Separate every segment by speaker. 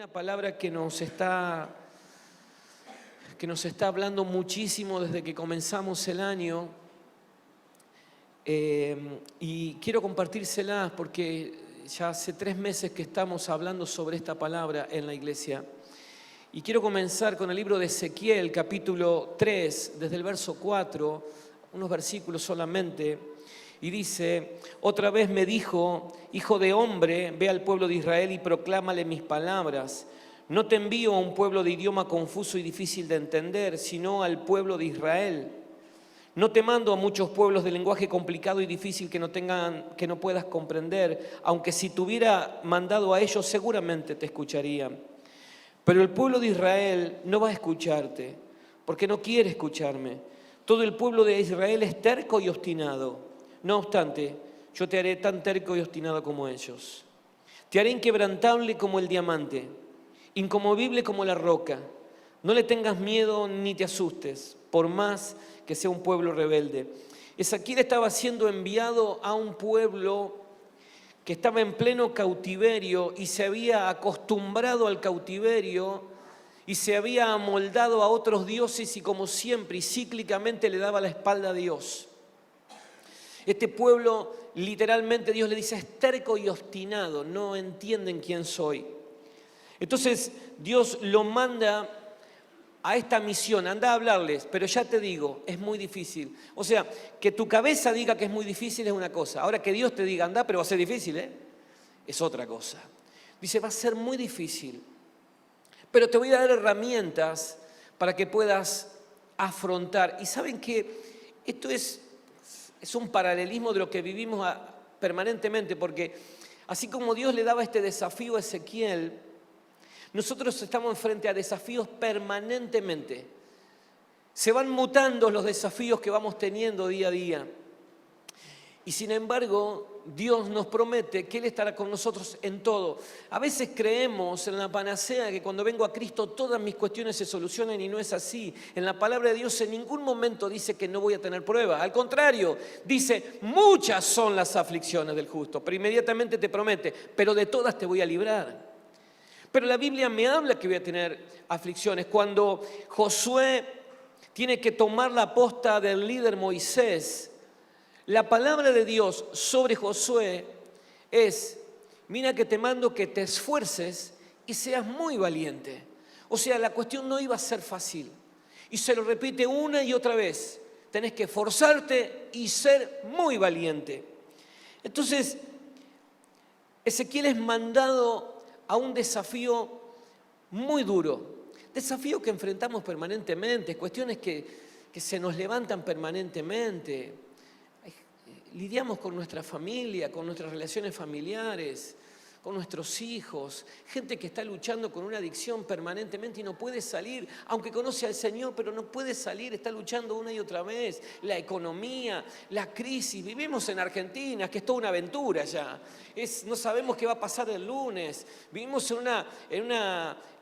Speaker 1: una palabra que nos está hablando muchísimo desde que comenzamos el año y quiero compartírselas porque ya hace 3 meses que estamos hablando sobre esta palabra en la iglesia. Y quiero comenzar con el libro de Ezequiel, capítulo 3, desde el verso 4, unos versículos solamente. Y dice: otra vez me dijo, hijo de hombre, ve al pueblo de Israel y proclámale mis palabras. No te envío a un pueblo de idioma confuso y difícil de entender, sino al pueblo de Israel. No te mando a muchos pueblos de lenguaje complicado y difícil que no puedas comprender, aunque si te hubiera mandado a ellos seguramente te escucharían. Pero el pueblo de Israel no va a escucharte, porque no quiere escucharme. Todo el pueblo de Israel es terco y obstinado. No obstante, yo te haré tan terco y obstinado como ellos. Te haré inquebrantable como el diamante, inconmovible como la roca. No le tengas miedo ni te asustes, por más que sea un pueblo rebelde. Ezequiel estaba siendo enviado a un pueblo que estaba en pleno cautiverio y se había acostumbrado al cautiverio y se había amoldado a otros dioses y como siempre y cíclicamente le daba la espalda a Dios. Este pueblo, literalmente Dios le dice, es terco y obstinado, no entienden quién soy. Entonces Dios lo manda a esta misión, anda a hablarles, pero ya te digo, es muy difícil. O sea, que tu cabeza diga que es muy difícil es una cosa. Ahora que Dios te diga, anda, pero va a ser difícil, es otra cosa. Dice, va a ser muy difícil, pero te voy a dar herramientas para que puedas afrontar. Y saben que esto es un paralelismo de lo que vivimos permanentemente, porque así como Dios le daba este desafío a Ezequiel, nosotros estamos frente a desafíos permanentemente. Se van mutando los desafíos que vamos teniendo día a día. Y sin embargo, Dios nos promete que Él estará con nosotros en todo. A veces creemos en la panacea que cuando vengo a Cristo todas mis cuestiones se solucionan y no es así. En la palabra de Dios en ningún momento dice que no voy a tener prueba. Al contrario, dice, muchas son las aflicciones del justo. Pero inmediatamente te promete, pero de todas te voy a librar. Pero la Biblia me habla que voy a tener aflicciones. Cuando Josué tiene que tomar la posta del líder Moisés, la palabra de Dios sobre Josué es, mira que te mando que te esfuerces y seas muy valiente. O sea, la cuestión no iba a ser fácil. Y se lo repite una y otra vez. Tenés que esforzarte y ser muy valiente. Entonces, Ezequiel es mandado a un desafío muy duro. Desafío que enfrentamos permanentemente, cuestiones que se nos levantan permanentemente. Lidiamos con nuestra familia, con nuestras relaciones familiares, con nuestros hijos, gente que está luchando con una adicción permanentemente y no puede salir, aunque conoce al Señor, pero no puede salir, está luchando una y otra vez. La economía, la crisis, vivimos en Argentina, que es toda una aventura ya. No sabemos qué va a pasar el lunes, vivimos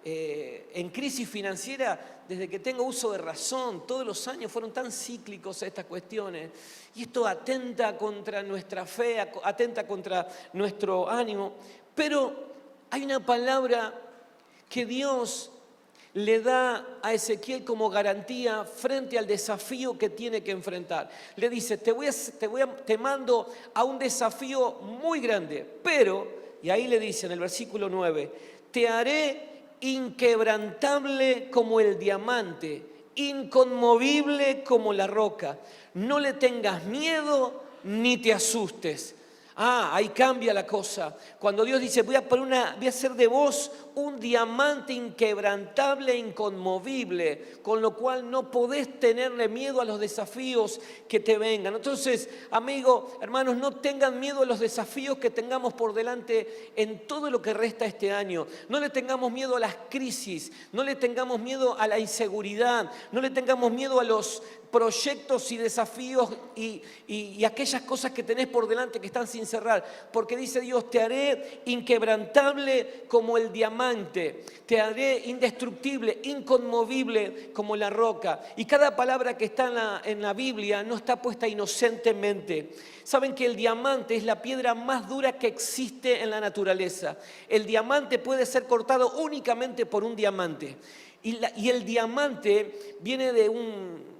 Speaker 1: en crisis financiera desde que tengo uso de razón. Todos los años fueron tan cíclicos estas cuestiones y esto atenta contra nuestra fe, atenta contra nuestro ánimo. Pero hay una palabra que Dios le da a Ezequiel como garantía frente al desafío que tiene que enfrentar. Le dice, te mando a un desafío muy grande, pero, y ahí le dice en el versículo 9, te haré inquebrantable como el diamante, inconmovible como la roca. No le tengas miedo ni te asustes. Ahí cambia la cosa. Cuando Dios dice, voy a hacer de vos un diamante inquebrantable e inconmovible, con lo cual no podés tenerle miedo a los desafíos que te vengan. Entonces, amigo, hermanos, no tengan miedo a los desafíos que tengamos por delante en todo lo que resta este año. No le tengamos miedo a las crisis, no le tengamos miedo a la inseguridad, no le tengamos miedo a los proyectos y desafíos y aquellas cosas que tenés por delante que están sin cerrar. Porque dice Dios, te haré inquebrantable como el diamante, te haré indestructible, inconmovible como la roca. Y cada palabra que está en la Biblia no está puesta inocentemente. Saben que el diamante es la piedra más dura que existe en la naturaleza. El diamante puede ser cortado únicamente por un diamante. Y el diamante viene de un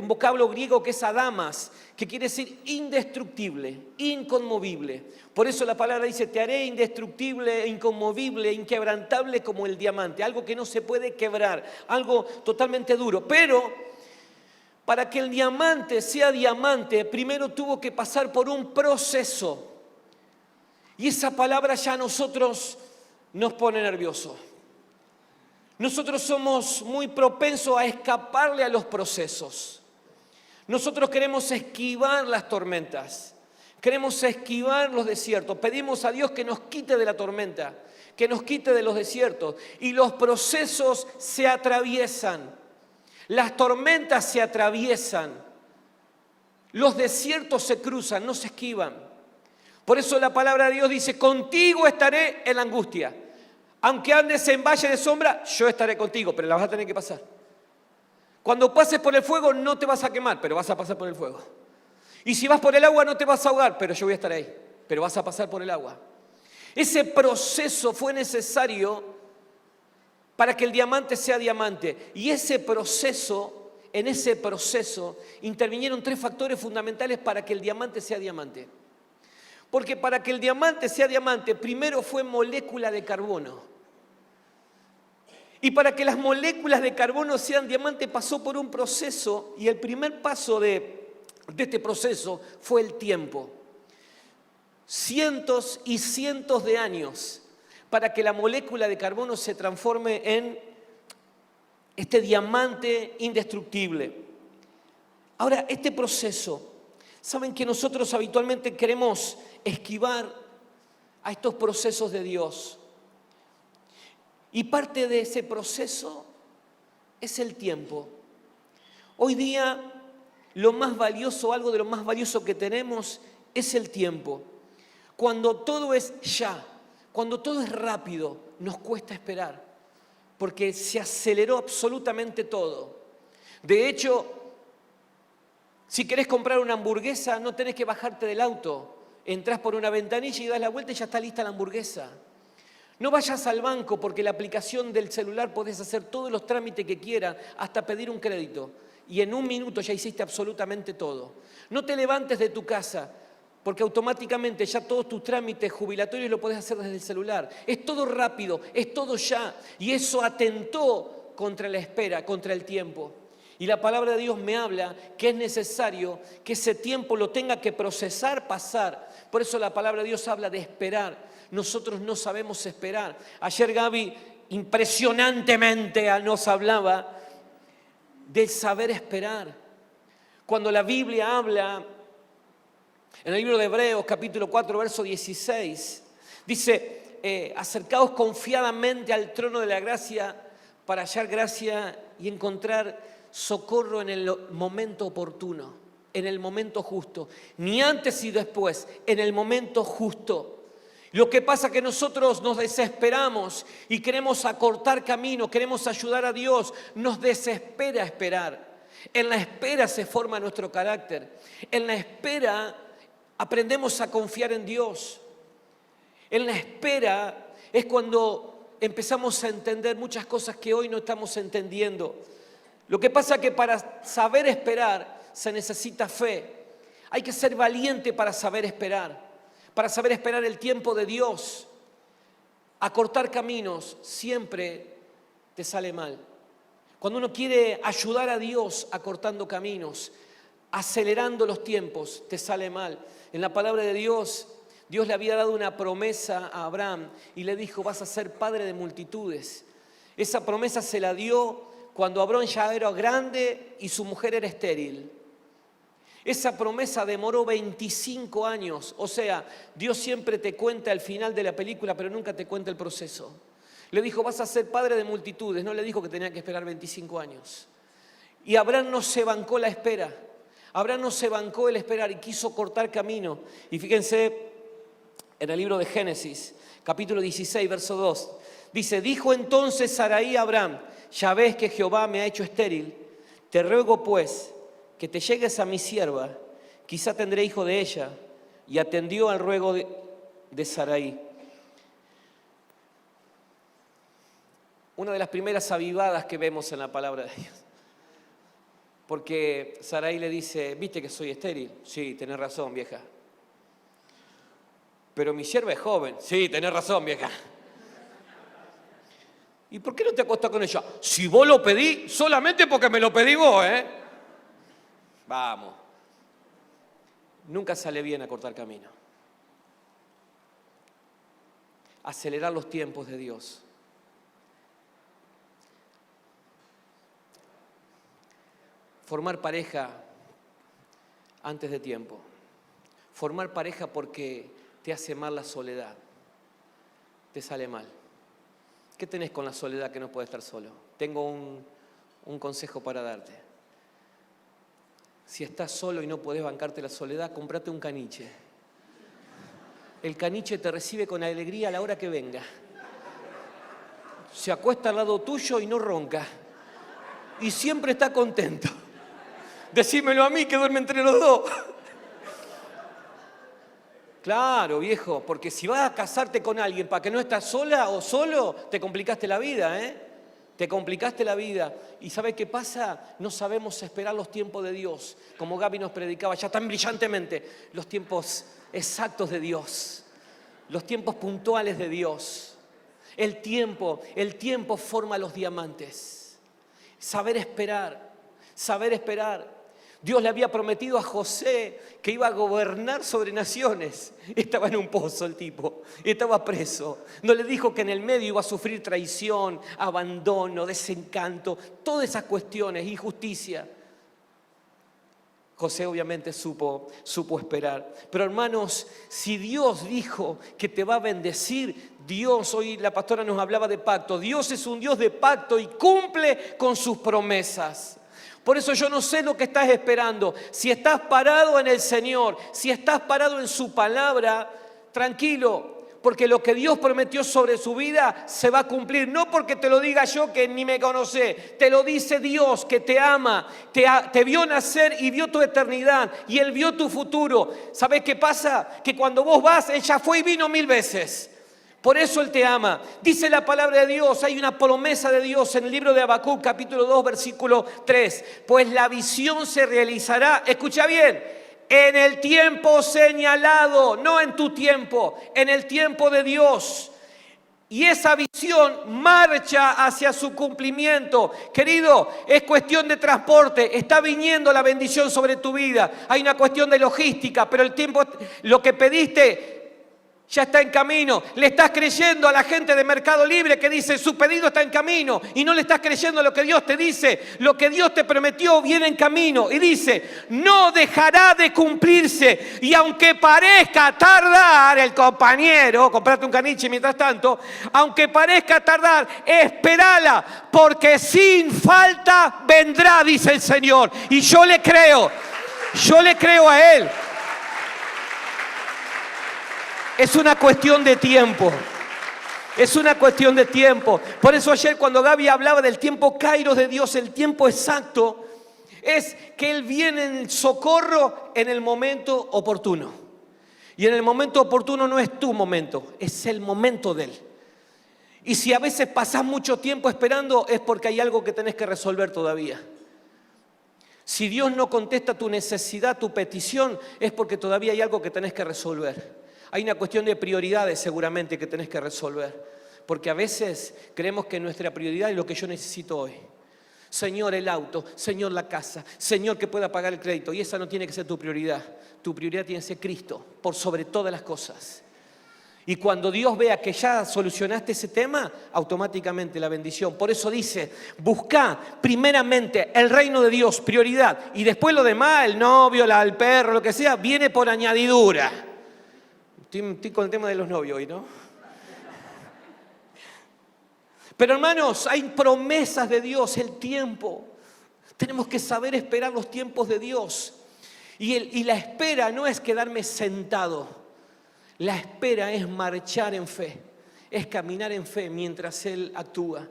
Speaker 1: vocablo griego que es adamas, que quiere decir indestructible, inconmovible. Por eso la palabra dice, te haré indestructible, inconmovible, inquebrantable como el diamante. Algo que no se puede quebrar, algo totalmente duro. Pero para que el diamante sea diamante, primero tuvo que pasar por un proceso. Y esa palabra ya a nosotros nos pone nerviosos. Nosotros somos muy propensos a escaparle a los procesos. Nosotros queremos esquivar las tormentas, queremos esquivar los desiertos. Pedimos a Dios que nos quite de la tormenta, que nos quite de los desiertos. Y los procesos se atraviesan, las tormentas se atraviesan, los desiertos se cruzan, no se esquivan. Por eso la palabra de Dios dice, contigo estaré en la angustia. Aunque andes en valle de sombra, yo estaré contigo, pero la vas a tener que pasar. Cuando pases por el fuego no te vas a quemar, pero vas a pasar por el fuego. Y si vas por el agua no te vas a ahogar, pero yo voy a estar ahí, pero vas a pasar por el agua. Ese proceso fue necesario para que el diamante sea diamante. Y en ese proceso intervinieron 3 factores fundamentales para que el diamante sea diamante. Porque para que el diamante sea diamante, primero fue molécula de carbono. Y para que las moléculas de carbono sean diamante pasó por un proceso, y el primer paso de este proceso fue el tiempo. Cientos y cientos de años para que la molécula de carbono se transforme en este diamante indestructible. Ahora, este proceso, saben que nosotros habitualmente queremos esquivar a estos procesos de Dios. Y parte de ese proceso es el tiempo. Hoy día lo más valioso, algo de lo más valioso que tenemos es el tiempo. Cuando todo es ya, cuando todo es rápido, nos cuesta esperar, porque se aceleró absolutamente todo. De hecho, si querés comprar una hamburguesa, no tenés que bajarte del auto. Entrás por una ventanilla y das la vuelta y ya está lista la hamburguesa. No vayas al banco porque la aplicación del celular podés hacer todos los trámites que quieras, hasta pedir un crédito. Y en 1 minuto ya hiciste absolutamente todo. No te levantes de tu casa porque automáticamente ya todos tus trámites jubilatorios lo podés hacer desde el celular. Es todo rápido, es todo ya. Y eso atentó contra la espera, contra el tiempo. Y la palabra de Dios me habla que es necesario que ese tiempo lo tenga que procesar, pasar. Por eso la palabra de Dios habla de esperar. Nosotros no sabemos esperar. Ayer Gaby impresionantemente nos hablaba del saber esperar. Cuando la Biblia habla, en el libro de Hebreos, capítulo 4, verso 16, dice, acercaos confiadamente al trono de la gracia para hallar gracia y encontrar socorro en el momento oportuno, en el momento justo, ni antes y después, en el momento justo. Lo que pasa es que nosotros nos desesperamos y queremos acortar camino, queremos ayudar a Dios, nos desespera esperar. En la espera se forma nuestro carácter, en la espera aprendemos a confiar en Dios. En la espera es cuando empezamos a entender muchas cosas que hoy no estamos entendiendo. Lo que pasa es que para saber esperar se necesita fe. Hay que ser valiente para saber esperar el tiempo de Dios. Acortar caminos siempre te sale mal. Cuando uno quiere ayudar a Dios acortando caminos, acelerando los tiempos, te sale mal. En la palabra de Dios, Dios le había dado una promesa a Abraham y le dijo, vas a ser padre de multitudes. Esa promesa se la dio cuando Abraham ya era grande y su mujer era estéril. Esa promesa demoró 25 años. O sea, Dios siempre te cuenta el final de la película, pero nunca te cuenta el proceso. Le dijo, vas a ser padre de multitudes. No le dijo que tenía que esperar 25 años. Y Abraham no se bancó la espera. Abraham no se bancó el esperar y quiso cortar camino. Y fíjense en el libro de Génesis, capítulo 16, verso 2. Dice, dijo entonces Sarai a Abraham, ya ves que Jehová me ha hecho estéril. Te ruego pues que te llegues a mi sierva, quizá tendré hijo de ella. Y atendió al ruego de Sarai. Una de las primeras avivadas que vemos en la palabra de Dios. Porque Sarai le dice, ¿viste que soy estéril? Sí, tenés razón, vieja. Pero mi sierva es joven. Sí, tenés razón, vieja. ¿Y por qué no te acostás con ella? Si vos lo pedí, solamente porque me lo pedí vos, ¿eh? Vamos. Nunca sale bien acortar camino. Acelerar los tiempos de Dios. Formar pareja antes de tiempo. Formar pareja porque te hace mal la soledad. Te sale mal. ¿Qué tenés con la soledad que no puedes estar solo? Tengo un consejo para darte. Si estás solo y no podés bancarte la soledad, comprate un caniche. El caniche te recibe con alegría a la hora que venga. Se acuesta al lado tuyo y no ronca. Y siempre está contento. Decímelo a mí que duerme entre los dos. Claro, viejo, porque si vas a casarte con alguien para que no estás sola o solo, te complicaste la vida, ¿eh? Te complicaste la vida. ¿Y sabes qué pasa? No sabemos esperar los tiempos de Dios. Como Gaby nos predicaba ya tan brillantemente, los tiempos exactos de Dios. Los tiempos puntuales de Dios. El tiempo forma los diamantes. Saber esperar. Dios le había prometido a José que iba a gobernar sobre naciones. Estaba en un pozo el tipo, estaba preso. No le dijo que en el medio iba a sufrir traición, abandono, desencanto, todas esas cuestiones, injusticia. José obviamente supo esperar. Pero hermanos, si Dios dijo que te va a bendecir, Dios, hoy la pastora nos hablaba de pacto, Dios es un Dios de pacto y cumple con sus promesas. Por eso yo no sé lo que estás esperando. Si estás parado en el Señor, si estás parado en su palabra, tranquilo, porque lo que Dios prometió sobre su vida se va a cumplir. No porque te lo diga yo que ni me conoce, te lo dice Dios que te ama, te vio nacer y vio tu eternidad y Él vio tu futuro. ¿Sabes qué pasa? Que cuando vos vas, Él ya fue y vino 1000 veces. Por eso Él te ama. Dice la palabra de Dios, hay una promesa de Dios en el libro de Habacuc, capítulo 2, versículo 3. Pues la visión se realizará, escucha bien, en el tiempo señalado, no en tu tiempo, en el tiempo de Dios. Y esa visión marcha hacia su cumplimiento. Querido, es cuestión de transporte. Está viniendo la bendición sobre tu vida. Hay una cuestión de logística, pero el tiempo, lo que pediste, ya está en camino. Le estás creyendo a la gente de Mercado Libre que dice su pedido está en camino y no le estás creyendo lo que Dios te dice. Lo que Dios te prometió viene en camino y dice, no dejará de cumplirse. Y aunque parezca tardar, el compañero, comprate un caniche mientras tanto, aunque parezca tardar, espérala, porque sin falta vendrá, dice el Señor. Y yo le creo a Él. Es una cuestión de tiempo. Es una cuestión de tiempo. Por eso ayer cuando Gaby hablaba del tiempo kairos de Dios, el tiempo exacto, es que Él viene en socorro en el momento oportuno. Y en el momento oportuno no es tu momento, es el momento de Él. Y si a veces pasás mucho tiempo esperando, es porque hay algo que tenés que resolver todavía. Si Dios no contesta tu necesidad, tu petición, es porque todavía hay algo que tenés que resolver. Hay una cuestión de prioridades seguramente que tenés que resolver. Porque a veces creemos que nuestra prioridad es lo que yo necesito hoy. Señor, el auto. Señor, la casa. Señor, que pueda pagar el crédito. Y esa no tiene que ser tu prioridad. Tu prioridad tiene que ser Cristo, por sobre todas las cosas. Y cuando Dios vea que ya solucionaste ese tema, automáticamente la bendición. Por eso dice, buscá primeramente el reino de Dios, prioridad. Y después lo demás, el novio, el perro, lo que sea, viene por añadidura. Estoy con el tema de los novios hoy, ¿no? Pero hermanos, hay promesas de Dios, el tiempo. Tenemos que saber esperar los tiempos de Dios. Y la espera no es quedarme sentado. La espera es marchar en fe. Es caminar en fe mientras Él actúa.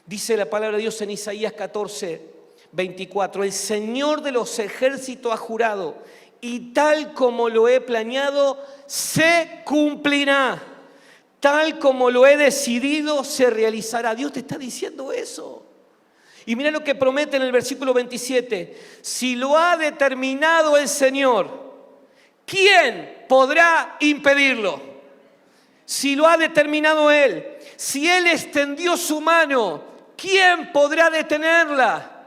Speaker 1: Dice la palabra de Dios en Isaías 14:24. El Señor de los ejércitos ha jurado, y tal como lo he planeado, se cumplirá. Tal como lo he decidido, se realizará. Dios te está diciendo eso. Y mira lo que promete en el versículo 27. Si lo ha determinado el Señor, ¿quién podrá impedirlo? Si lo ha determinado Él, si Él extendió su mano, ¿quién podrá detenerla?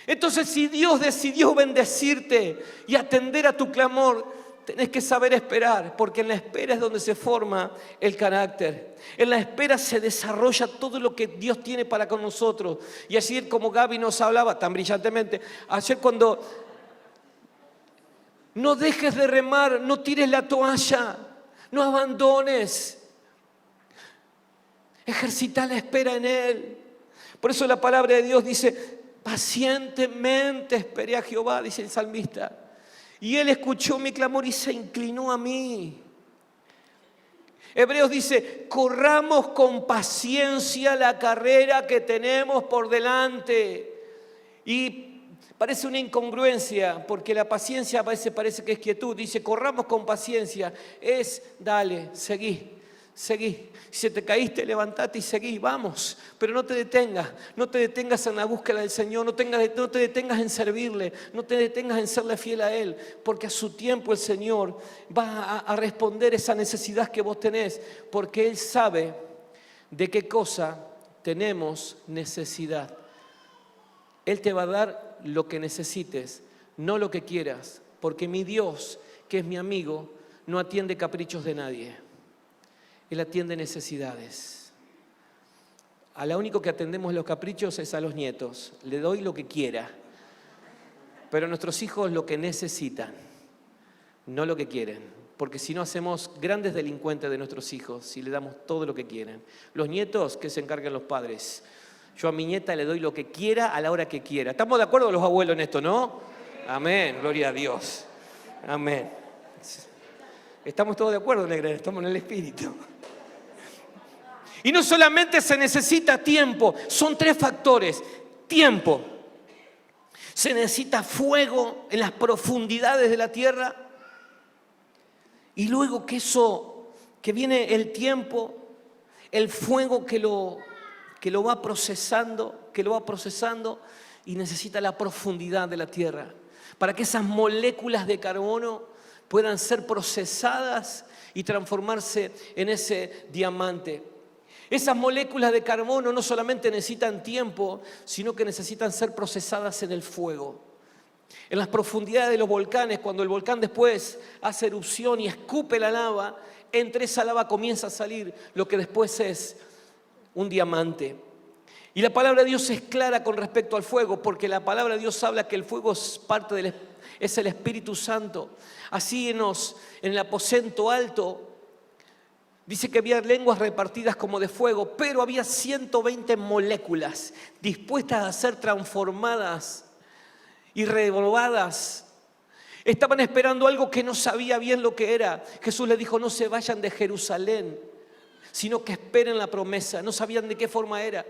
Speaker 1: Entonces, si Dios decidió bendecirte y atender a tu clamor, tenés que saber esperar, porque en la espera es donde se forma el carácter. En la espera se desarrolla todo lo que Dios tiene para con nosotros. Y ayer, como Gaby nos hablaba tan brillantemente, ayer cuando no dejes de remar, no tires la toalla, no abandones. Ejercita la espera en Él. Por eso la palabra de Dios dice, pacientemente esperé a Jehová, dice el salmista. Y Él escuchó mi clamor y se inclinó a mí. Hebreos dice, corramos con paciencia la carrera que tenemos por delante. Y parece una incongruencia, porque la paciencia a veces parece que es quietud. Dice, corramos con paciencia. Es, dale, seguí. Si te caíste, levantate y seguí, vamos. Pero no te detengas en la búsqueda del Señor, no te detengas en servirle, no te detengas en serle fiel a Él, porque a su tiempo el Señor va a responder esa necesidad que vos tenés, porque Él sabe de qué cosa tenemos necesidad. Él te va a dar lo que necesites, no lo que quieras, porque mi Dios, que es mi amigo, no atiende caprichos de nadie. Él atiende necesidades. A la único que atendemos los caprichos es a los nietos. Le doy lo que quiera. Pero a nuestros hijos lo que necesitan, no lo que quieren. Porque si no, hacemos grandes delincuentes de nuestros hijos si le damos todo lo que quieren. Los nietos, que se encarguen los padres. Yo a mi nieta le doy lo que quiera a la hora que quiera. ¿Estamos de acuerdo los abuelos en esto, no? Amén, gloria a Dios. Amén. Estamos todos de acuerdo, Negra, estamos en el Espíritu. Y no solamente se necesita tiempo, son 3 factores. Tiempo, se necesita fuego en las profundidades de la tierra. Y luego que viene el tiempo, el fuego que lo va procesando, y necesita la profundidad de la tierra. Para que esas moléculas de carbono puedan ser procesadas y transformarse en ese diamante. Esas moléculas de carbono no solamente necesitan tiempo, sino que necesitan ser procesadas en el fuego. En las profundidades de los volcanes, cuando el volcán después hace erupción y escupe la lava, entre esa lava comienza a salir lo que después es un diamante. Y la palabra de Dios es clara con respecto al fuego, porque la palabra de Dios habla que el fuego es el Espíritu Santo. Así en el aposento alto dice que había lenguas repartidas como de fuego, pero había 120 moléculas dispuestas a ser transformadas y renovadas. Estaban esperando algo que no sabía bien lo que era. Jesús les dijo, no se vayan de Jerusalén, sino que esperen la promesa. No sabían de qué forma era.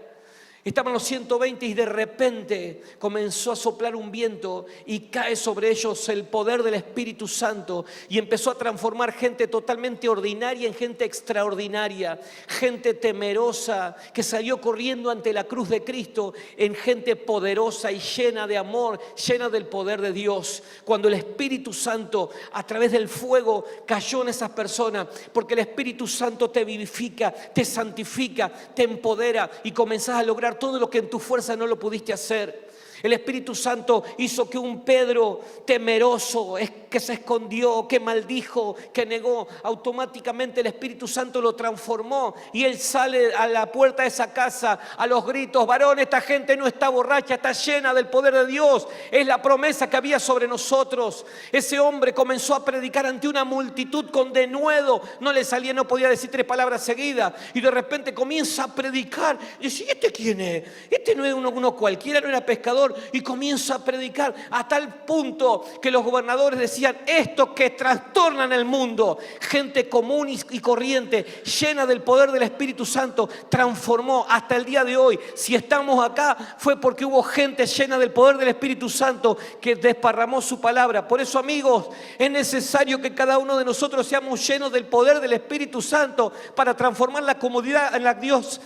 Speaker 1: Estaban los 120 y de repente comenzó a soplar un viento y cae sobre ellos el poder del Espíritu Santo y empezó a transformar gente totalmente ordinaria en gente extraordinaria, gente temerosa que salió corriendo ante la cruz de Cristo en gente poderosa y llena de amor, llena del poder de Dios. Cuando el Espíritu Santo a través del fuego cayó en esas personas, porque el Espíritu Santo te vivifica, te santifica, te empodera y comenzás a lograr todo lo que en tu fuerza no lo pudiste hacer. El Espíritu Santo hizo que un Pedro temeroso, que se escondió, que maldijo, que negó, automáticamente el Espíritu Santo lo transformó y él sale a la puerta de esa casa a los gritos: varón, esta gente no está borracha, está llena del poder de Dios. Es la promesa que había sobre nosotros. Ese hombre comenzó a predicar ante una multitud con denuedo. No le salía, no podía decir 3 palabras seguidas. Y de repente comienza a predicar. Y dice: ¿este quién es? Este no es uno cualquiera, no era pescador. Y comienza a predicar a tal punto que los gobernadores decían: estos que trastornan el mundo, gente común y corriente, llena del poder del Espíritu Santo, transformó hasta el día de hoy. Si estamos acá fue porque hubo gente llena del poder del Espíritu Santo que desparramó su palabra. Por eso, amigos, es necesario que cada uno de nosotros seamos llenos del poder del Espíritu Santo para transformar la comunidad en la que Dios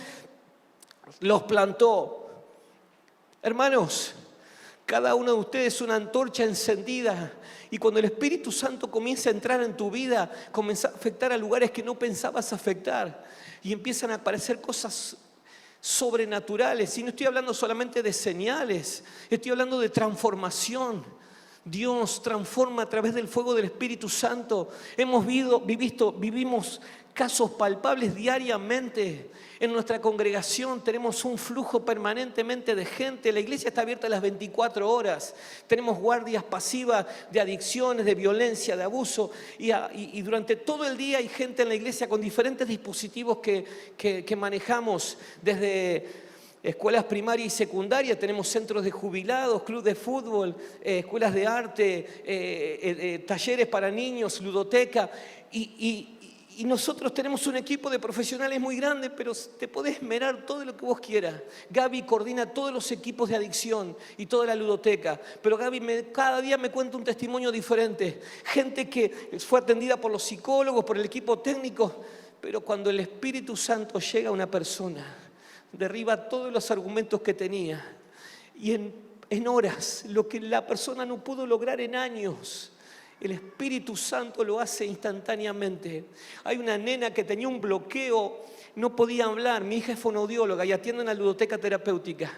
Speaker 1: los plantó. Hermanos, cada uno de ustedes es una antorcha encendida. Y cuando el Espíritu Santo comienza a entrar en tu vida, comienza a afectar a lugares que no pensabas afectar. Y empiezan a aparecer cosas sobrenaturales. Y no estoy hablando solamente de señales, estoy hablando de transformación. Dios transforma a través del fuego del Espíritu Santo. Vivimos casos palpables diariamente. En nuestra congregación tenemos un flujo permanentemente de gente. La iglesia está abierta a las 24 horas. Tenemos guardias pasivas de adicciones, de violencia, de abuso. Y durante todo el día hay gente en la iglesia con diferentes dispositivos que manejamos. Desde escuelas primarias y secundarias, tenemos centros de jubilados, club de fútbol, escuelas de arte, talleres para niños, ludoteca. Y nosotros tenemos un equipo de profesionales muy grande, pero te podés esmerar todo lo que vos quieras. Gaby coordina todos los equipos de adicción y toda la ludoteca. Pero Gaby cada día me cuenta un testimonio diferente. Gente que fue atendida por los psicólogos, por el equipo técnico. Pero cuando el Espíritu Santo llega a una persona, derriba todos los argumentos que tenía. Y en horas, lo que la persona no pudo lograr en años, el Espíritu Santo lo hace instantáneamente. Hay una nena que tenía un bloqueo, no podía hablar. Mi hija es fonoaudióloga y atiende en la ludoteca terapéutica.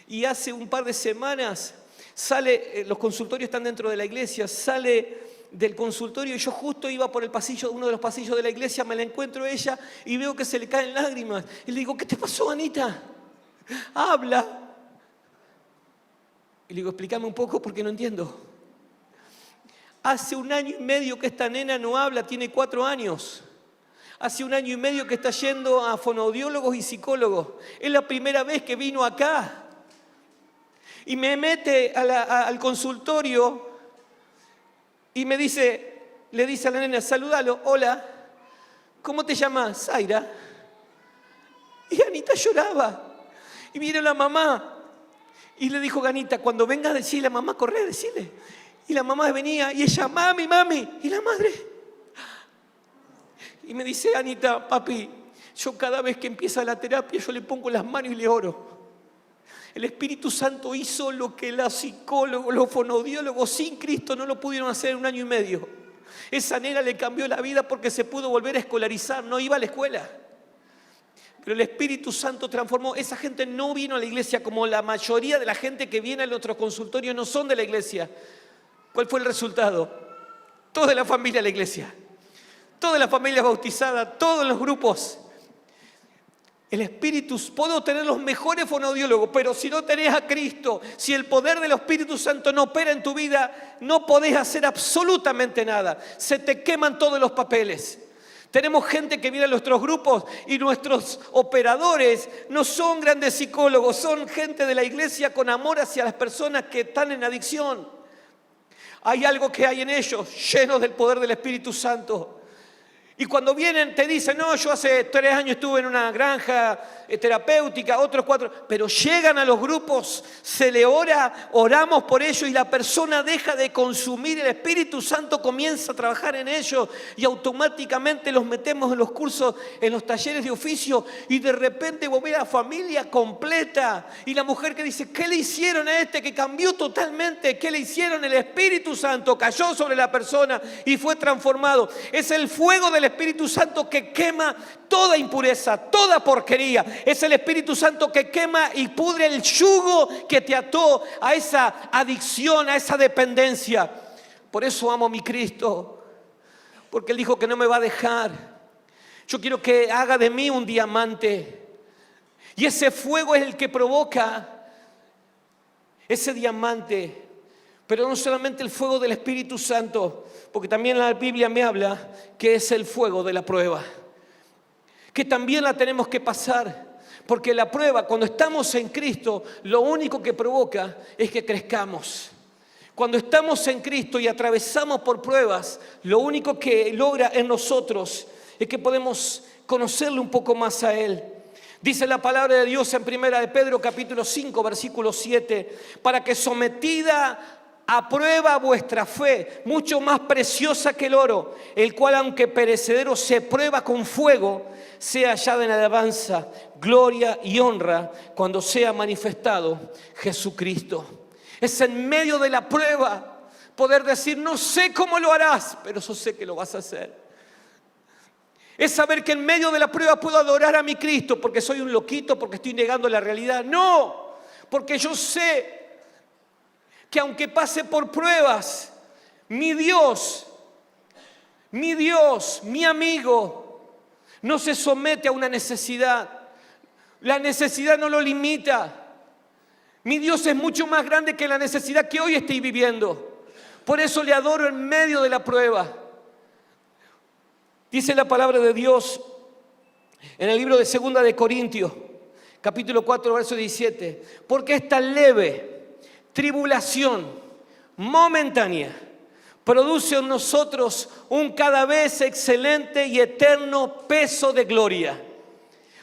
Speaker 1: Y hace un par de semanas sale, los consultorios están dentro de la iglesia, sale del consultorio y yo justo iba por el pasillo, uno de los pasillos de la iglesia, me la encuentro a ella y veo que se le caen lágrimas. Y le digo: ¿qué te pasó, Anita? Habla. Y le digo: explícame un poco porque no entiendo. Hace 1 año y medio que esta nena no habla, tiene 4 años. Hace 1 año y medio que está yendo a fonoaudiólogos y psicólogos. Es la primera vez que vino acá. Y me mete al consultorio y le dice a la nena: saludalo, hola, ¿cómo te llamas? Zaira. Y Anita lloraba. Y vino la mamá y le dijo: Anita, cuando venga a decirle a mamá, corre a decirle. Y la mamá venía y ella: mami, mami. Y la madre. Y me dice: Anita, papi, yo cada vez que empieza la terapia, yo le pongo las manos y le oro. El Espíritu Santo hizo lo que los psicólogos, los fonoaudiólogos sin Cristo no lo pudieron hacer en 1 año y medio. Esa nena le cambió la vida porque se pudo volver a escolarizar, no iba a la escuela. Pero el Espíritu Santo transformó. Esa gente no vino a la iglesia como la mayoría de la gente que viene a nuestros consultorios no son de la iglesia. ¿Cuál fue el resultado? Toda la familia de la iglesia, toda la familia bautizada, todos los grupos. El Espíritu, puedo tener los mejores fonoaudiólogos, pero si no tenés a Cristo, si el poder del Espíritu Santo no opera en tu vida, no podés hacer absolutamente nada. Se te queman todos los papeles. Tenemos gente que viene a nuestros grupos y nuestros operadores no son grandes psicólogos, son gente de la iglesia con amor hacia las personas que están en adicción. Hay algo que hay en ellos, llenos del poder del Espíritu Santo. Y cuando vienen te dicen: no, yo hace 3 años estuve en una granja terapéutica, otros 4. Pero llegan a los grupos, se le ora, oramos por ellos y la persona deja de consumir. El Espíritu Santo comienza a trabajar en ellos y automáticamente los metemos en los cursos, en los talleres de oficio. Y de repente vos ves a la familia completa. Y la mujer que dice: ¿qué le hicieron a este que cambió totalmente? ¿Qué le hicieron? El Espíritu Santo cayó sobre la persona y fue transformado. Es el fuego del Espíritu Santo que quema toda impureza, toda porquería. Es el Espíritu Santo que quema y pudre el yugo que te ató a esa adicción, a esa dependencia. Por eso amo a mi Cristo, porque Él dijo que no me va a dejar. Yo quiero que haga de mí un diamante. Y ese fuego es el que provoca ese diamante. Pero no solamente el fuego del Espíritu Santo, porque también la Biblia me habla que es el fuego de la prueba, que también la tenemos que pasar. Porque la prueba, cuando estamos en Cristo, lo único que provoca es que crezcamos. Cuando estamos en Cristo y atravesamos por pruebas, lo único que logra en nosotros es que podemos conocerle un poco más a Él. Dice la palabra de Dios en 1 de Pedro capítulo 5 versículo 7, para que sometida a prueba vuestra fe, mucho más preciosa que el oro, el cual aunque perecedero se prueba con fuego, sea hallada en alabanza, gloria y honra cuando sea manifestado Jesucristo. Es en medio de la prueba poder decir, no sé cómo lo harás, pero yo sé que lo vas a hacer. Es saber que en medio de la prueba puedo adorar a mi Cristo porque soy un loquito, porque estoy negando la realidad. No, porque yo sé que aunque pase por pruebas, mi Dios, mi amigo, no se somete a una necesidad. La necesidad no lo limita. Mi Dios es mucho más grande que la necesidad que hoy estoy viviendo. Por eso le adoro en medio de la prueba. Dice la palabra de Dios en el libro de 2 de Corintios, capítulo 4, verso 17. Porque esta leve tribulación momentánea produce en nosotros un cada vez excelente y eterno peso de gloria.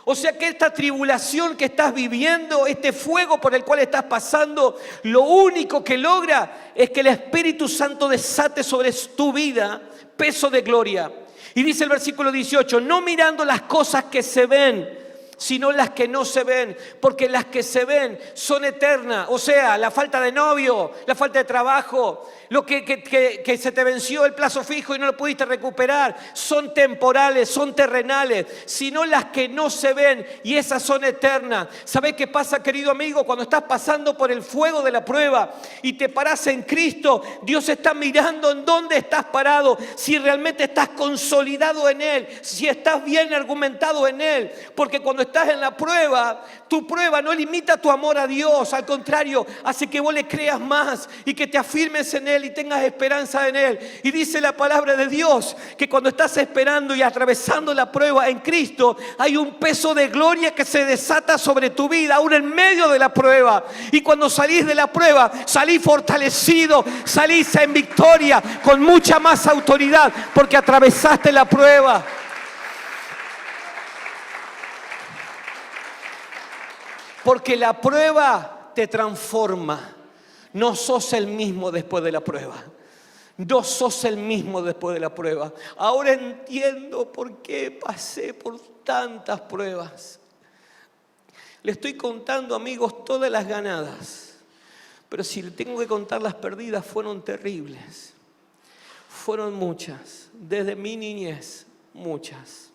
Speaker 1: O sea que esta tribulación que estás viviendo, este fuego por el cual estás pasando, lo único que logra es que el Espíritu Santo desate sobre tu vida peso de gloria. Y dice el versículo 18, no mirando las cosas que se ven, sino las que no se ven, porque las que se ven son eternas. O sea, la falta de novio, la falta de trabajo, lo que se te venció el plazo fijo y no lo pudiste recuperar, son temporales, son terrenales, sino las que no se ven y esas son eternas. ¿Sabés qué pasa, querido amigo? Cuando estás pasando por el fuego de la prueba y te parás en Cristo, Dios está mirando en dónde estás parado, si realmente estás consolidado en Él, si estás bien argumentado en Él, porque cuando estás en la prueba, tu prueba no limita tu amor a Dios, al contrario, hace que vos le creas más y que te afirmes en Él y tengas esperanza en Él. Y dice la palabra de Dios que cuando estás esperando y atravesando la prueba en Cristo, hay un peso de gloria que se desata sobre tu vida, aún en medio de la prueba. Y cuando salís de la prueba, salís fortalecido, salís en victoria, con mucha más autoridad, porque atravesaste la prueba. Porque la prueba te transforma. No sos el mismo después de la prueba. No sos el mismo después de la prueba. Ahora entiendo por qué pasé por tantas pruebas. Le estoy contando, amigos, todas las ganadas. Pero si le tengo que contar las perdidas, fueron terribles. Fueron muchas. Desde mi niñez, muchas.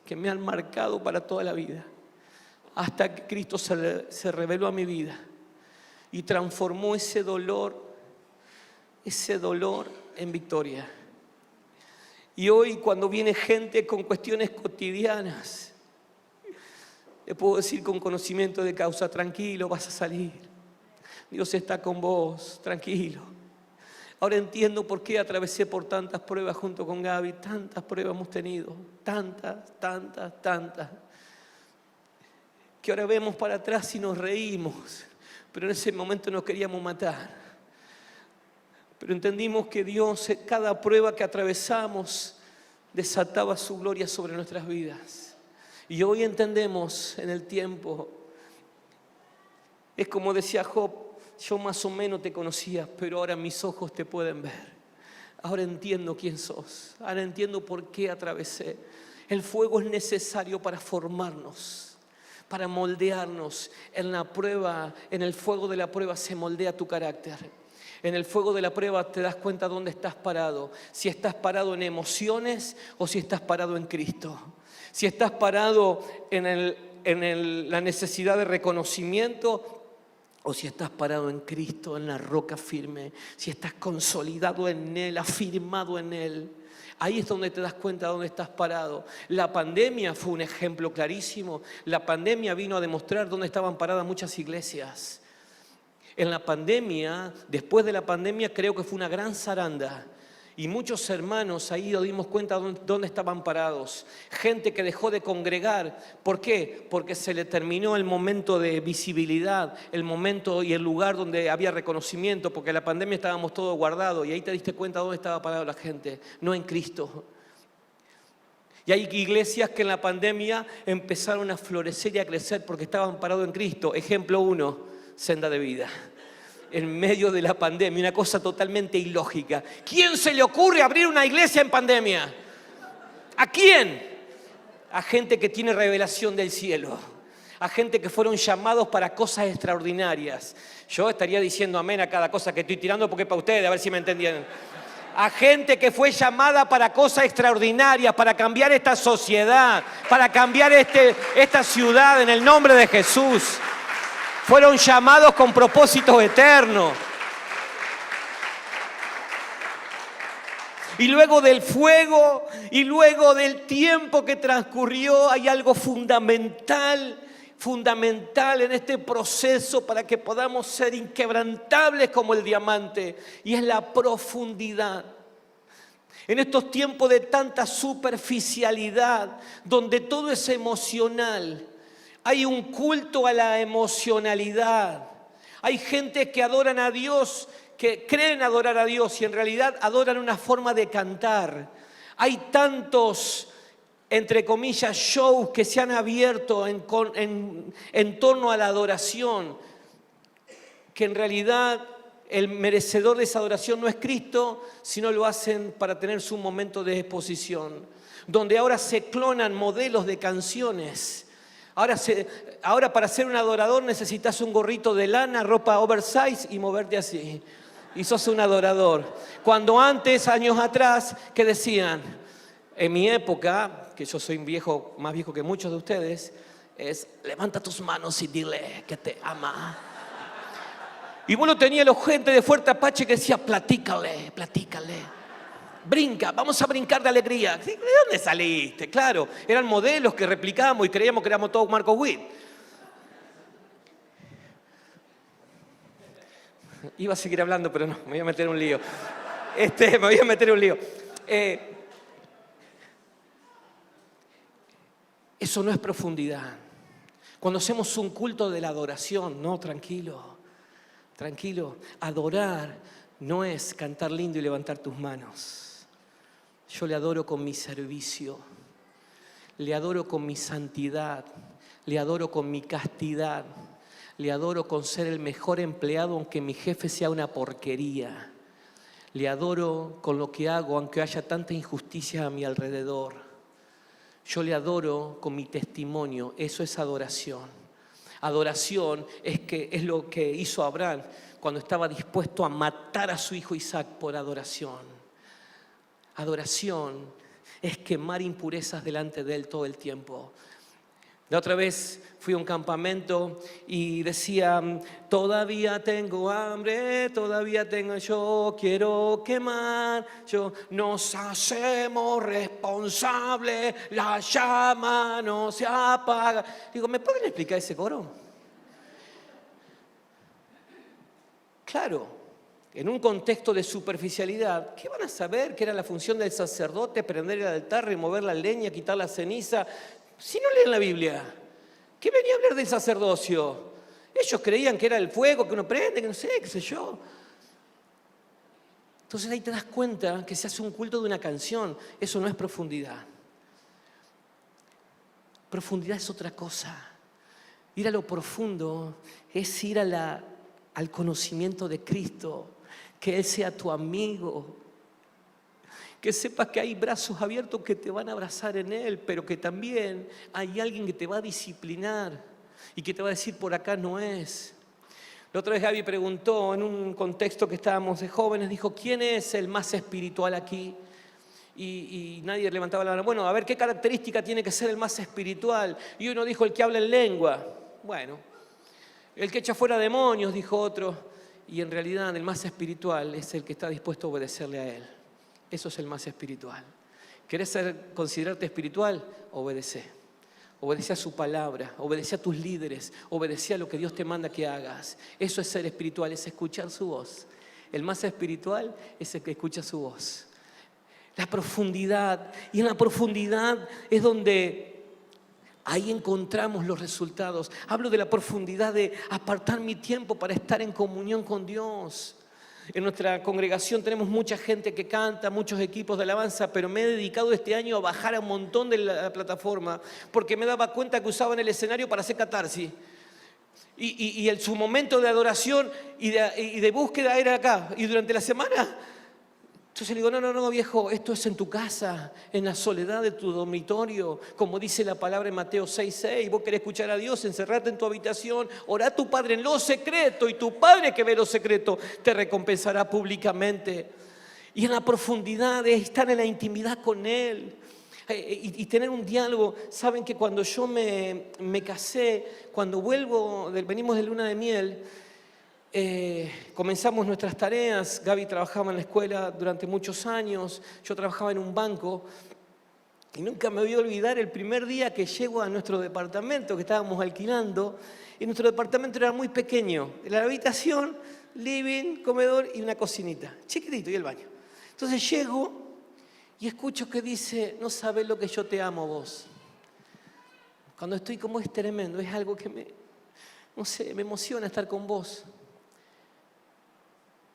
Speaker 1: Que me han marcado para toda la vida. Hasta que Cristo se reveló a mi vida y transformó ese dolor en victoria. Y hoy cuando viene gente con cuestiones cotidianas, le puedo decir con conocimiento de causa, tranquilo, vas a salir. Dios está con vos, tranquilo. Ahora entiendo por qué atravesé por tantas pruebas junto con Gaby, tantas pruebas hemos tenido, tantas. Que ahora vemos para atrás y nos reímos, pero en ese momento nos queríamos matar. Pero entendimos que Dios, cada prueba que atravesamos, desataba su gloria sobre nuestras vidas. Y hoy entendemos en el tiempo, es como decía Job, yo más o menos te conocía, pero ahora mis ojos te pueden ver. Ahora entiendo quién sos, ahora entiendo por qué atravesé. El fuego es necesario para formarnos, para moldearnos. En la prueba, en el fuego de la prueba se moldea tu carácter. En el fuego de la prueba te das cuenta dónde estás parado. Si estás parado en emociones o si estás parado en Cristo. Si estás parado en la necesidad de reconocimiento o si estás parado en Cristo, en la roca firme, si estás consolidado en Él, afirmado en Él. Ahí es donde te das cuenta de dónde estás parado. La pandemia fue un ejemplo clarísimo. La pandemia vino a demostrar dónde estaban paradas muchas iglesias. En la pandemia, después de la pandemia, creo que fue una gran zaranda. Y muchos hermanos ahí nos dimos cuenta dónde estaban parados. Gente que dejó de congregar. ¿Por qué? Porque se le terminó el momento de visibilidad, el momento y el lugar donde había reconocimiento, porque en la pandemia estábamos todos guardados y ahí te diste cuenta dónde estaba parado la gente, no en Cristo. Y hay iglesias que en la pandemia empezaron a florecer y a crecer porque estaban parados en Cristo. Ejemplo 1, Senda de Vida. En medio de la pandemia, una cosa totalmente ilógica. ¿Quién se le ocurre abrir una iglesia en pandemia? ¿A quién? A gente que tiene revelación del cielo. A gente que fueron llamados para cosas extraordinarias. Yo estaría diciendo amén a cada cosa que estoy tirando porque es para ustedes, a ver si me entendieron. A gente que fue llamada para cosas extraordinarias, para cambiar esta sociedad, para cambiar esta ciudad en el nombre de Jesús. Fueron llamados con propósitos eternos. Y luego del fuego y luego del tiempo que transcurrió, hay algo fundamental en este proceso para que podamos ser inquebrantables como el diamante, y es la profundidad. En estos tiempos de tanta superficialidad, donde todo es emocional, hay un culto a la emocionalidad. Hay gente que adoran a Dios, que creen adorar a Dios y en realidad adoran una forma de cantar. Hay tantos, entre comillas, shows que se han abierto en torno a la adoración, que en realidad el merecedor de esa adoración no es Cristo, sino lo hacen para tener su momento de exposición. Donde ahora se clonan modelos de canciones. Ahora para ser un adorador necesitas un gorrito de lana, ropa oversize y moverte así. Y sos un adorador. Cuando antes, años atrás, que decían, en mi época, que yo soy viejo, más viejo que muchos de ustedes, es levanta tus manos y dile que te ama. Y bueno, tenía la gente de Fuerte Apache que decía, platícale. Brinca, vamos a brincar de alegría. ¿De dónde saliste? Claro, eran modelos que replicábamos y creíamos que éramos todos Marcos Witt. Iba a seguir hablando, pero no, me voy a meter en un lío. Eso no es profundidad. Cuando hacemos un culto de la adoración, no, tranquilo. Adorar no es cantar lindo y levantar tus manos. Yo le adoro con mi servicio, le adoro con mi santidad, le adoro con mi castidad, le adoro con ser el mejor empleado aunque mi jefe sea una porquería. Le adoro con lo que hago aunque haya tanta injusticia a mi alrededor. Yo le adoro con mi testimonio, eso es adoración. Adoración es lo que hizo Abraham cuando estaba dispuesto a matar a su hijo Isaac por adoración. Adoración es quemar impurezas delante de Él todo el tiempo. La otra vez fui a un campamento y decía, todavía tengo hambre, yo quiero quemar, nos hacemos responsables, la llama no se apaga. Digo, ¿me pueden explicar ese coro? Claro. En un contexto de superficialidad, ¿qué van a saber que era la función del sacerdote? Prender el altar, remover la leña, quitar la ceniza. Si no leen la Biblia, ¿qué venía a hablar del sacerdocio? Ellos creían que era el fuego que uno prende, que no sé, qué sé yo. Entonces ahí te das cuenta que se hace un culto de una canción. Eso no es profundidad. Profundidad es otra cosa. Ir a lo profundo es ir al conocimiento de Cristo. Que Él sea tu amigo, que sepas que hay brazos abiertos que te van a abrazar en Él, pero que también hay alguien que te va a disciplinar y que te va a decir por acá no es. La otra vez Gaby preguntó en un contexto que estábamos de jóvenes, dijo, ¿quién es el más espiritual aquí? Y nadie levantaba la mano. Bueno, a ver, ¿qué característica tiene que ser el más espiritual? Y uno dijo, el que habla en lengua. Bueno, El que echa fuera demonios, dijo otro. Y en realidad el más espiritual es el que está dispuesto a obedecerle a Él. Eso es el más espiritual. ¿Querés considerarte espiritual? Obedece. Obedece a su palabra, obedece a tus líderes, obedece a lo que Dios te manda que hagas. Eso es ser espiritual, es escuchar su voz. El más espiritual es el que escucha su voz. La profundidad, y en la profundidad es donde ahí encontramos los resultados. Hablo de la profundidad de apartar mi tiempo para estar en comunión con Dios. En nuestra congregación tenemos mucha gente que canta, muchos equipos de alabanza, pero me he dedicado este año a bajar a un montón de la plataforma porque me daba cuenta que usaban el escenario para hacer catarsis. Y su momento de adoración y de búsqueda era acá. Y durante la semana, entonces le digo, no, viejo, esto es en tu casa, en la soledad de tu dormitorio. Como dice la palabra en Mateo 6:6, vos querés escuchar a Dios, encerrate en tu habitación, orá a tu Padre en lo secreto, y tu Padre que ve lo secreto te recompensará públicamente. Y en la profundidad es estar en la intimidad con Él. Y tener un diálogo. Saben que cuando yo me casé, cuando venimos de luna de miel, comenzamos nuestras tareas. Gaby trabajaba en la escuela durante muchos años, yo trabajaba en un banco, y nunca me voy a olvidar el primer día que llego a nuestro departamento que estábamos alquilando, y nuestro departamento era muy pequeño, la habitación, living, comedor y una cocinita, chiquitito, y el baño. Entonces llego y escucho que dice, no sabes lo que yo te amo vos. Cuando estoy como es tremendo, es algo que me emociona estar con vos.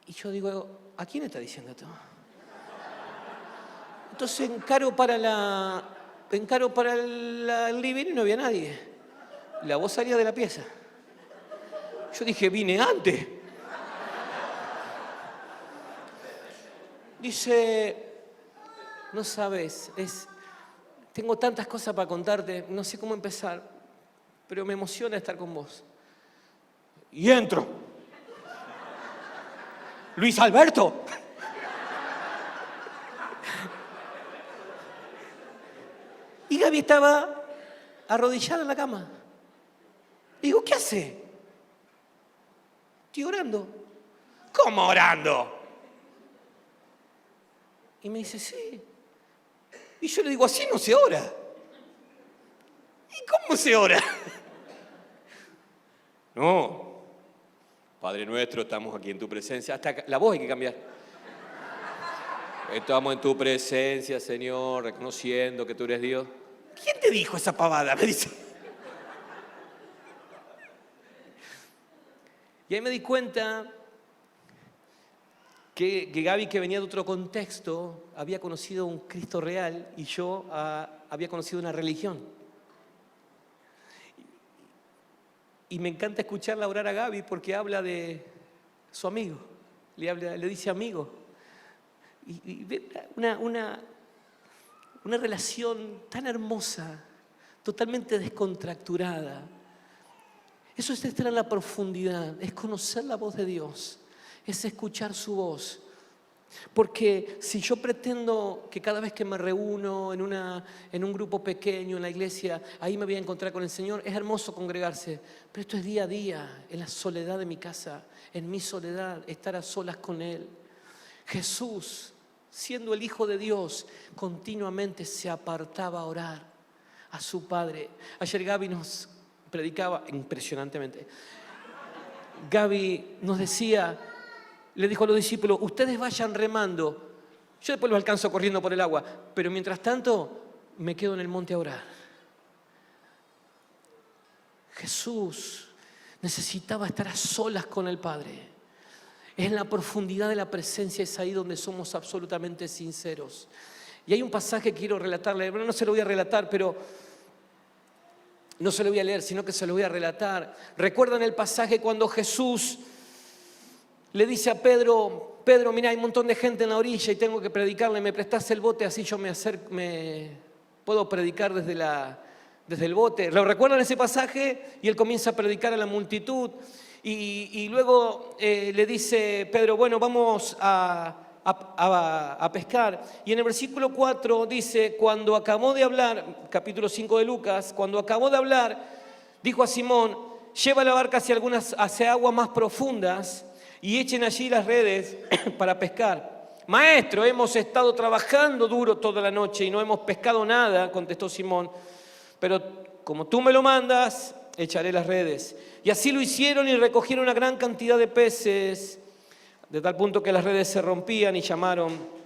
Speaker 1: Y yo digo, ¿a quién está diciendo esto? Entonces encaro para el living y no había nadie. La voz salía de la pieza. Yo dije, vine antes. Dice, no sabes, tengo tantas cosas para contarte, no sé cómo empezar, pero me emociona estar con vos. Y entro. Luis Alberto. Y Gaby estaba arrodillada en la cama. Digo, ¿qué hace? Estoy orando. ¿Cómo orando? Y me dice, sí. Y yo le digo, así no se ora. ¿Y cómo se ora? No. Padre nuestro, estamos aquí en tu presencia. Hasta la voz hay que cambiar. Estamos en tu presencia, Señor, reconociendo que tú eres Dios. ¿Quién te dijo esa pavada? Me dice. Y ahí me di cuenta que Gaby, que venía de otro contexto, había conocido un Cristo real y yo había conocido una religión. Y me encanta escucharla orar a Gaby porque habla de su amigo, le dice amigo. Y una relación tan hermosa, totalmente descontracturada. Eso es estar en la profundidad, es conocer la voz de Dios, es escuchar su voz. Porque si yo pretendo que cada vez que me reúno en un grupo pequeño, en la iglesia, ahí me voy a encontrar con el Señor, es hermoso congregarse, pero esto es día a día, en la soledad de mi casa, en mi soledad, estar a solas con Él. Jesús, siendo el Hijo de Dios, continuamente se apartaba a orar a su Padre. Ayer Gaby nos predicaba impresionantemente. Gaby nos decía, le dijo a los discípulos, ustedes vayan remando, yo después los alcanzo corriendo por el agua, pero mientras tanto me quedo en el monte a orar. Jesús necesitaba estar a solas con el Padre. Es en la profundidad de la presencia, es ahí donde somos absolutamente sinceros. Y hay un pasaje que quiero relatarle, no se lo voy a relatar, pero no se lo voy a leer, sino que se lo voy a relatar. ¿Recuerdan el pasaje cuando Jesús le dice a Pedro, mira, hay un montón de gente en la orilla y tengo que predicarle, ¿me prestás el bote? Así yo puedo predicar desde el bote. ¿Lo recuerdan ese pasaje? Y él comienza a predicar a la multitud. Y luego le dice Pedro, bueno, vamos a pescar. Y en el versículo 4 dice, cuando acabó de hablar, capítulo 5 de Lucas, cuando acabó de hablar, dijo a Simón, lleva la barca hacia aguas más profundas y echen allí las redes para pescar. Maestro, hemos estado trabajando duro toda la noche y no hemos pescado nada, contestó Simón, pero como tú me lo mandas, echaré las redes. Y así lo hicieron y recogieron una gran cantidad de peces, de tal punto que las redes se rompían y llamaron.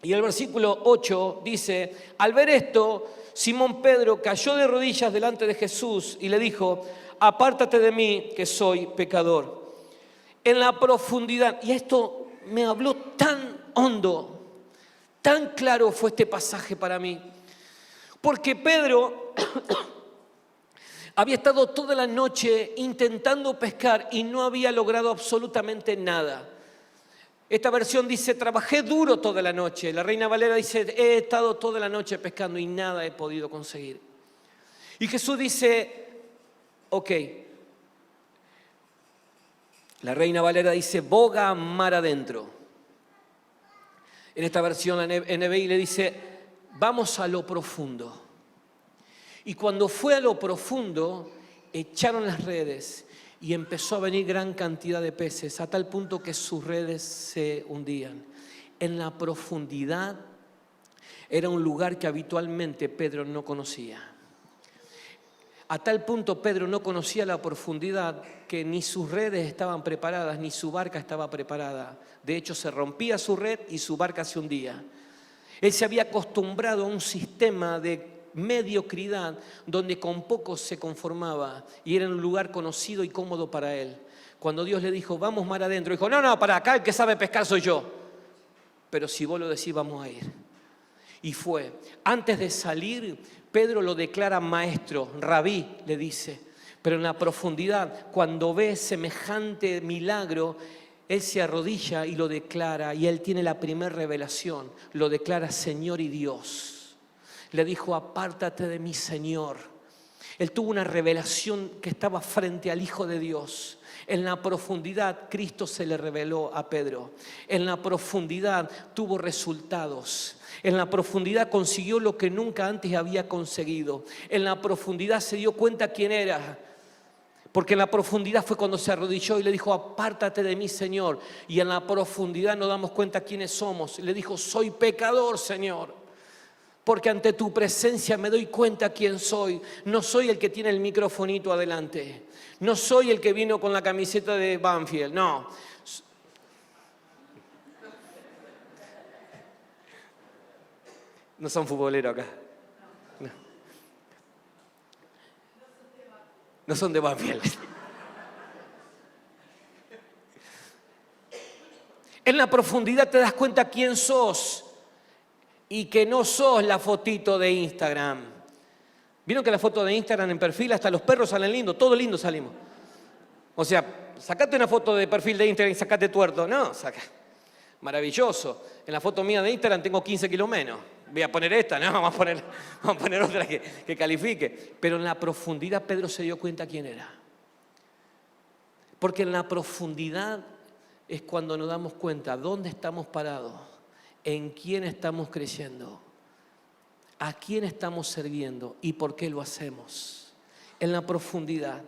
Speaker 1: Y el versículo 8 dice, al ver esto, Simón Pedro cayó de rodillas delante de Jesús y le dijo, apártate de mí que soy pecador. En la profundidad, y esto me habló tan hondo, tan claro fue este pasaje para mí, porque Pedro había estado toda la noche intentando pescar y no había logrado absolutamente nada. Esta versión dice, trabajé duro toda la noche. La Reina Valera dice, he estado toda la noche pescando y nada he podido conseguir. Y Jesús dice, ok. La Reina Valera dice, boga mar adentro. En esta versión la NBI le dice, vamos a lo profundo. Y cuando fue a lo profundo, echaron las redes y empezó a venir gran cantidad de peces, a tal punto que sus redes se hundían. En la profundidad era un lugar que habitualmente Pedro no conocía. A tal punto Pedro no conocía la profundidad que ni sus redes estaban preparadas, ni su barca estaba preparada. De hecho, se rompía su red y su barca se hundía. Él se había acostumbrado a un sistema de mediocridad donde con poco se conformaba y era un lugar conocido y cómodo para él. Cuando Dios le dijo, vamos mar adentro, dijo, no, para acá el que sabe pescar soy yo. Pero si vos lo decís, vamos a ir. Y fue. Antes de salir, Pedro lo declara maestro, rabí, le dice. Pero en la profundidad, cuando ve semejante milagro, él se arrodilla y lo declara. Y él tiene la primera revelación. Lo declara Señor y Dios. Le dijo, apártate de mí, Señor. Él tuvo una revelación que estaba frente al Hijo de Dios. En la profundidad, Cristo se le reveló a Pedro. En la profundidad tuvo resultados. En la profundidad consiguió lo que nunca antes había conseguido. En la profundidad se dio cuenta quién era. Porque en la profundidad fue cuando se arrodilló y le dijo, apártate de mí, Señor. Y en la profundidad nos damos cuenta quiénes somos. Le dijo, soy pecador, Señor. Porque ante tu presencia me doy cuenta quién soy. No soy el que tiene el microfonito adelante. No soy el que vino con la camiseta de Banfield, no. No son futboleros acá. No son de Banfield. En la profundidad te das cuenta quién sos. Y que no sos la fotito de Instagram. ¿Vieron que la foto de Instagram en perfil hasta los perros salen lindos? Todos lindos salimos. O sea, sacate una foto de perfil de Instagram y sacate tuerto. No, saca. Maravilloso. En la foto mía de Instagram tengo 15 kilos menos. Voy a poner esta, no, vamos a poner otra que califique. Pero en la profundidad Pedro se dio cuenta quién era. Porque en la profundidad es cuando nos damos cuenta dónde estamos parados. ¿En quién estamos creyendo? ¿A quién estamos sirviendo? ¿Y por qué lo hacemos? En la profundidad.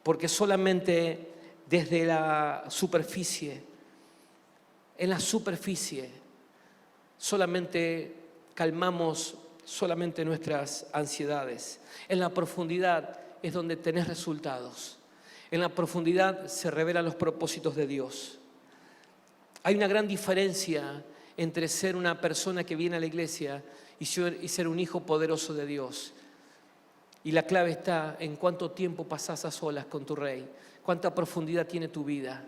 Speaker 1: Porque solamente desde la superficie, en la superficie, solamente calmamos solamente nuestras ansiedades. En la profundidad es donde tenés resultados. En la profundidad se revelan los propósitos de Dios. Hay una gran diferencia entre ser una persona que viene a la iglesia y ser un hijo poderoso de Dios. Y la clave está en cuánto tiempo pasás a solas con tu Rey, cuánta profundidad tiene tu vida.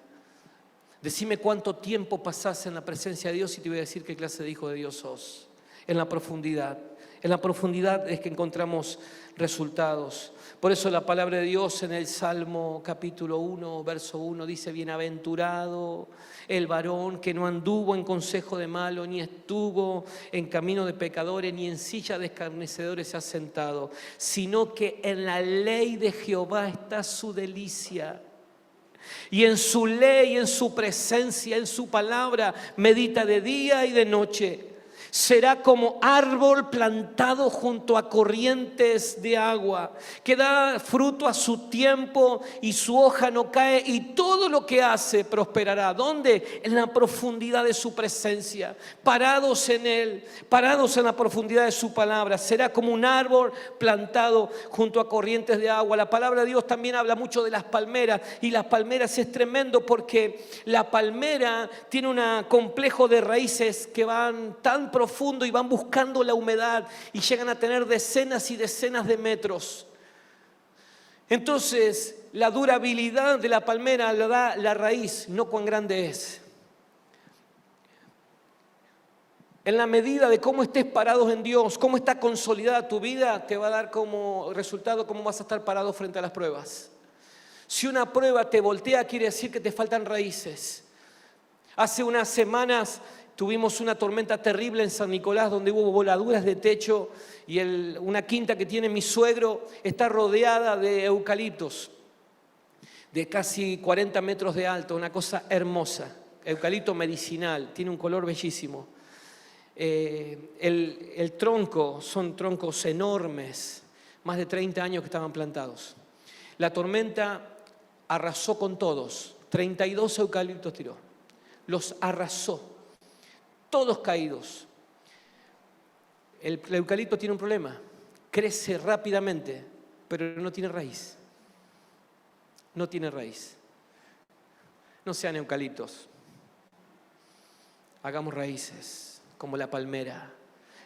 Speaker 1: Decime cuánto tiempo pasás en la presencia de Dios y te voy a decir qué clase de hijo de Dios sos. En la profundidad. En la profundidad es que encontramos resultados. Por eso la palabra de Dios en el Salmo capítulo 1, verso 1 dice, bienaventurado el varón que no anduvo en consejo de malo, ni estuvo en camino de pecadores, ni en silla de escarnecedores se ha sentado, sino que en la ley de Jehová está su delicia. Y en su ley, en su presencia, en su palabra, medita de día y de noche. Será como árbol plantado junto a corrientes de agua, que da fruto a su tiempo y su hoja no cae, y todo lo que hace prosperará. ¿Dónde? En la profundidad de su presencia, parados en Él, parados en la profundidad de su palabra. Será como un árbol plantado junto a corrientes de agua. La palabra de Dios también habla mucho de las palmeras, y las palmeras es tremendo porque la palmera tiene un complejo de raíces que van tan profundo y van buscando la humedad y llegan a tener decenas y decenas de metros. Entonces, la durabilidad de la palmera la da la raíz, no cuán grande es. En la medida de cómo estés parados en Dios, cómo está consolidada tu vida, te va a dar como resultado cómo vas a estar parado frente a las pruebas. Si una prueba te voltea, quiere decir que te faltan raíces. Hace unas semanas tuvimos una tormenta terrible en San Nicolás donde hubo voladuras de techo y una quinta que tiene mi suegro está rodeada de eucaliptos de casi 40 metros de alto, una cosa hermosa, eucalipto medicinal, tiene un color bellísimo. El tronco, son troncos enormes, más de 30 años que estaban plantados. La tormenta arrasó con todos, 32 eucaliptos tiró, los arrasó. Todos caídos. El eucalipto tiene un problema. Crece rápidamente, pero no tiene raíz. No tiene raíz. No sean eucaliptos. Hagamos raíces como la palmera.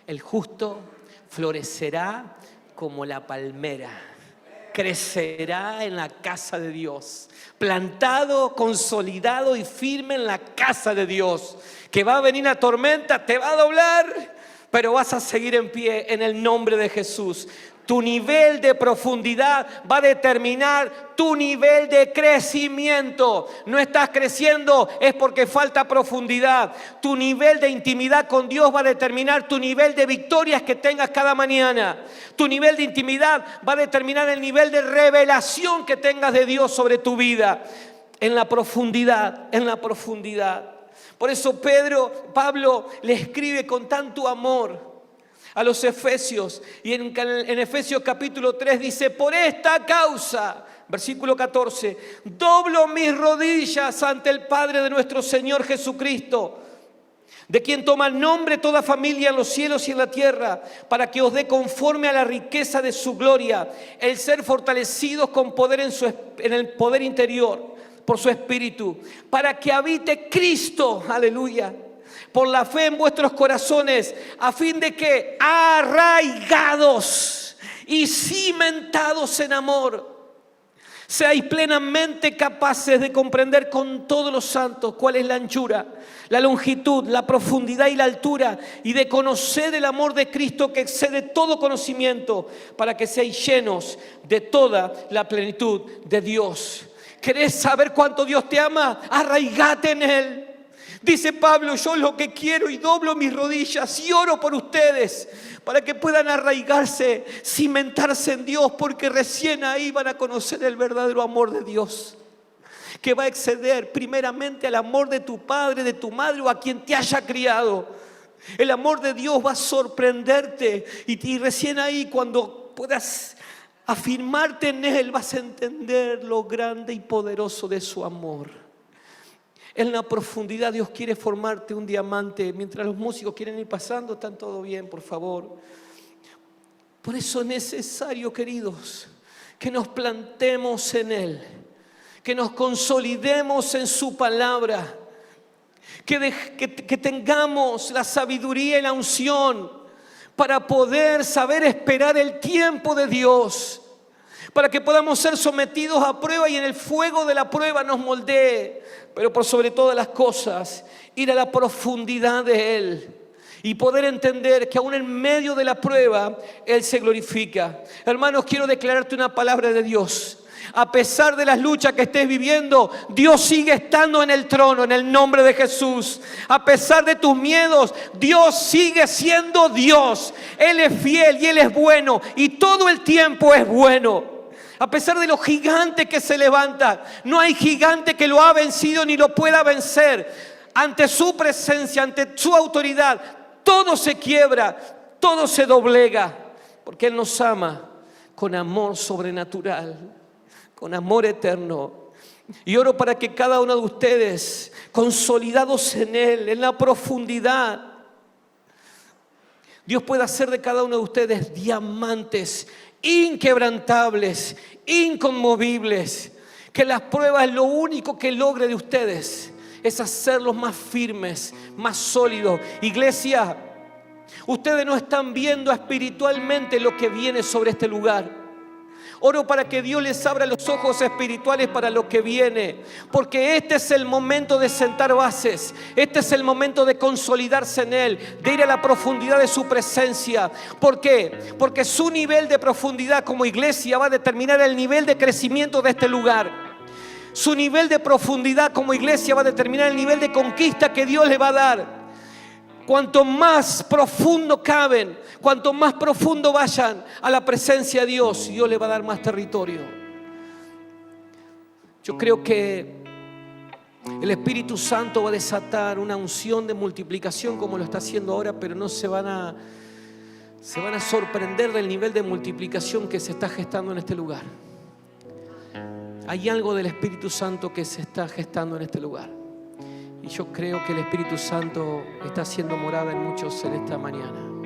Speaker 1: El justo florecerá como la palmera. Crecerá en la casa de Dios, plantado, consolidado y firme en la casa de Dios. Que va a venir la tormenta, te va a doblar, pero vas a seguir en pie en el nombre de Jesús. Tu nivel de profundidad va a determinar tu nivel de crecimiento. No estás creciendo, es porque falta profundidad. Tu nivel de intimidad con Dios va a determinar tu nivel de victorias que tengas cada mañana. Tu nivel de intimidad va a determinar el nivel de revelación que tengas de Dios sobre tu vida. En la profundidad, en la profundidad. Por eso Pablo le escribe con tanto amor a los Efesios, y en Efesios capítulo 3 dice: por esta causa, versículo 14, doblo mis rodillas ante el Padre de nuestro Señor Jesucristo, de quien toma nombre toda familia en los cielos y en la tierra, para que os dé conforme a la riqueza de su gloria, el ser fortalecidos con poder en el poder interior, por su Espíritu, para que habite Cristo, aleluya, por la fe en vuestros corazones, a fin de que, arraigados y cimentados en amor, seáis plenamente capaces de comprender con todos los santos cuál es la anchura, la longitud, la profundidad y la altura, y de conocer el amor de Cristo que excede todo conocimiento, para que seáis llenos de toda la plenitud de Dios. ¿Querés saber cuánto Dios te ama? Arraigate en Él. Dice Pablo: yo lo que quiero y doblo mis rodillas y oro por ustedes para que puedan arraigarse, cimentarse en Dios, porque recién ahí van a conocer el verdadero amor de Dios, que va a exceder primeramente al amor de tu padre, de tu madre o a quien te haya criado. El amor de Dios va a sorprenderte y recién ahí, cuando puedas afirmarte en Él, vas a entender lo grande y poderoso de su amor. En la profundidad Dios quiere formarte un diamante. Mientras los músicos quieren ir pasando, están todo bien, por favor. Por eso es necesario, queridos, que nos plantemos en Él, que nos consolidemos en su palabra, que tengamos la sabiduría y la unción para poder saber esperar el tiempo de Dios, para que podamos ser sometidos a prueba y en el fuego de la prueba nos moldee, pero por sobre todas las cosas, ir a la profundidad de Él y poder entender que aún en medio de la prueba Él se glorifica. Hermanos, quiero declararte una palabra de Dios. A pesar de las luchas que estés viviendo, Dios sigue estando en el trono, en el nombre de Jesús. A pesar de tus miedos, Dios sigue siendo Dios. Él es fiel y Él es bueno, y todo el tiempo es bueno. A pesar de los gigantes que se levantan, no hay gigante que lo ha vencido ni lo pueda vencer. Ante su presencia, ante su autoridad, todo se quiebra, todo se doblega, porque Él nos ama con amor sobrenatural, con amor eterno. Y oro para que cada uno de ustedes, consolidados en Él, en la profundidad, Dios pueda hacer de cada uno de ustedes diamantes inquebrantables, inconmovibles. Que las pruebas, lo único que logre de ustedes es hacerlos más firmes, más sólidos. Iglesia, ustedes no están viendo espiritualmente lo que viene sobre este lugar. Oro para que Dios les abra los ojos espirituales para lo que viene, porque este es el momento de sentar bases, este es el momento de consolidarse en Él, de ir a la profundidad de su presencia. ¿Por qué? Porque su nivel de profundidad como iglesia va a determinar el nivel de crecimiento de este lugar. Su nivel de profundidad como iglesia va a determinar el nivel de conquista que Dios le va a dar. Cuanto más profundo caben, cuanto más profundo vayan a la presencia de Dios, Dios le va a dar más territorio. Yo creo que el Espíritu Santo va a desatar una unción de multiplicación como lo está haciendo ahora, pero no se van a sorprender del nivel de multiplicación que se está gestando en este lugar. Hay algo del Espíritu Santo que se está gestando en este lugar. Y yo creo que el Espíritu Santo está haciendo morada en muchos en esta mañana.